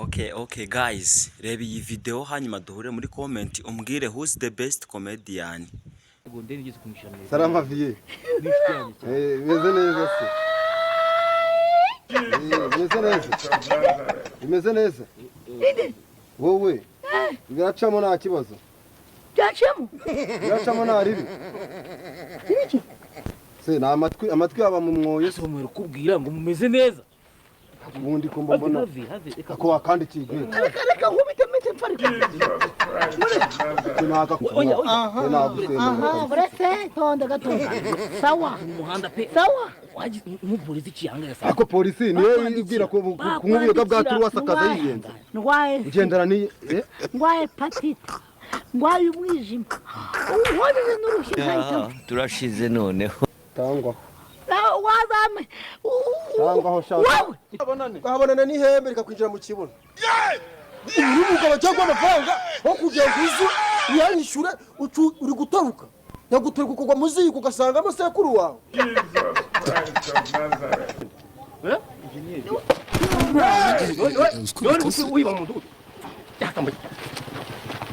Okay guys, reba iyi video hanyuma duhure muri comment umbwire who's the best comedian. Salama vie. Meze neza se. Meze neza. Wowe. Biracamo nta kibazo. Biracamo nta ribi. Se na amatwi aba mu mwoyo so mwere kubwira ngo mumeze neza. Ubundi ko mbona ko wakandi kigwe. Reka nkubite mite mfarika. Buretse tonda gatonda. Sawa. Umuhanda pe. Sawa. Waje umupolisi cyangwa sa. Ako polisi niyo ibwira ko kumubika bwa turi wasakaza yiyenza. Ndwaye. Ugendera ni Ndwaye patite. Ndwaye umwijima. Uhoze n'urushyize. Turashize noneho. Tangwa. Wazame. Tangwa shaka. Kabonana ni hembe rikakwinjira mu kibuno. Uri mugabo cyangwa amafaranga wo kujya kwizu yanyishure uri gutaruka. Yaguterwa kugwa muziko ugasanga amasekuru wawe. Yoni usi uyiba mu mudugudu. Yakambaye.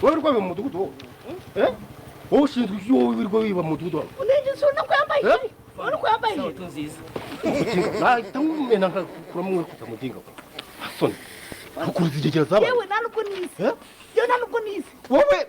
Wowe urwaye mu mudugudu. Ushinzwe iyo wirirwa wiba mu mudugudu. Unenje sona kwambaye. Uri kwambaye. Soto nziza. Tamumena kuramwe kutamudinga. Asoni. Ukurizigira zaba. Yewe nanuko nise. Yo nanuko nise. Wowe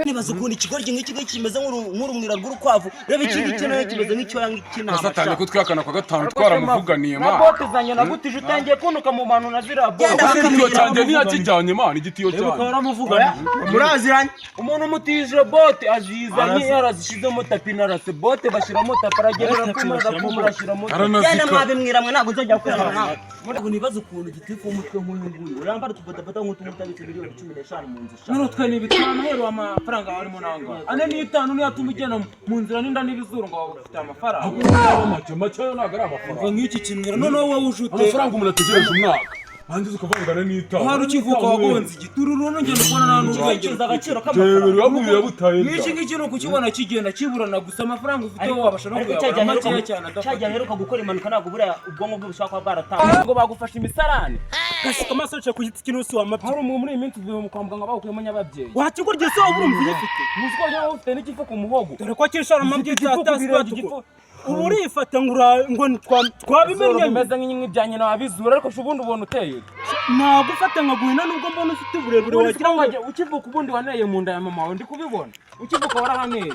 nibaza ukuntu ikigoryi nk'iki kimeze nk'urumwira rw'urukwavu reba iki kintu kimeze nk'icyo y'inama satani ko twakana kwa gatanu twaramuvuganiye ma bote zanye nagutije utangiye kunuka mu bantu na zira bote igitiyo cyanjye ntiyakijyanye man igitiyo cyanjye cyanjye baramuvuga muraziranye umuntu umutije bote azizanye yarazishizemo tapi narase bote bashiramo tapi aragerera kumurashiramo yana mwabimwira mwe ntabwo nzajya gukorana nawe muri nibaza ukuntu igitifu umutwe nk'uyu urambara tubota nk'umutabitse miliyoni 15 mu nzu None twe nibitama hero amafaranga harimo nanga. Ane ni 5 ni yatuma ugena mu nzira ninda n'ibizuru ngo ufite amafaranga. make yo nagara amafaranga Ngo nk'iki kimwira none wowe ujute. amafaranga umuntu ategereje umwaka hanze ukavangana n'itanu Hari ukivuka wagonze igitururu ngende kubona nta n'ubwenge agaciro k'amafaranga rero bamubira butaye Niki ngiki no kukibona kigenda kiburana gusa amafaranga ufite wowe wabasha no kuyabona make cyane cyajya heruka gukora impanuka ntabwo buriya ubwonko bwe bushaka kwa bwaratanga ngo bagufasha imisarane gashika amasoce ku giti kintu wamapfa hari umwe muri iyi minsi uvuye mu kwambwa ngabakuyemo nyababyeyi wakigurye se wabura umvuye ufite muziko yawe ufite n'ikifu ku muhogo dore ko cyishara amabye cyatasi urifata ngo twabimenye bimeze nk'inyi byanye nabizura ariko shubundi ubona uteye nagufata nkaguhina nubwo mbona ufite uburebure wagira ngo ukivuka ubundi waneye mu nda ya mama wawe ndi kubibona ukivuka warahaneye.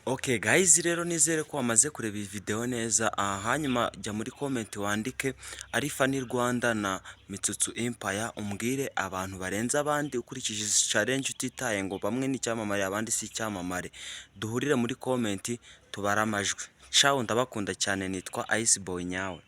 Okay guys, rero nizere ko wamaze kureba iyi video neza. Hanyuma jya muri comment wandike ari Funny Rwanda na Mitsutsu Empire umbwire abantu barenza abandi ukurikije challenge utitaye ngo bamwe ni cyamamare abandi si cyamamare. Duhurire muri comment tubara amajwi. Ciao, ndabakunda cyane, nitwa Ice Boy nyawe.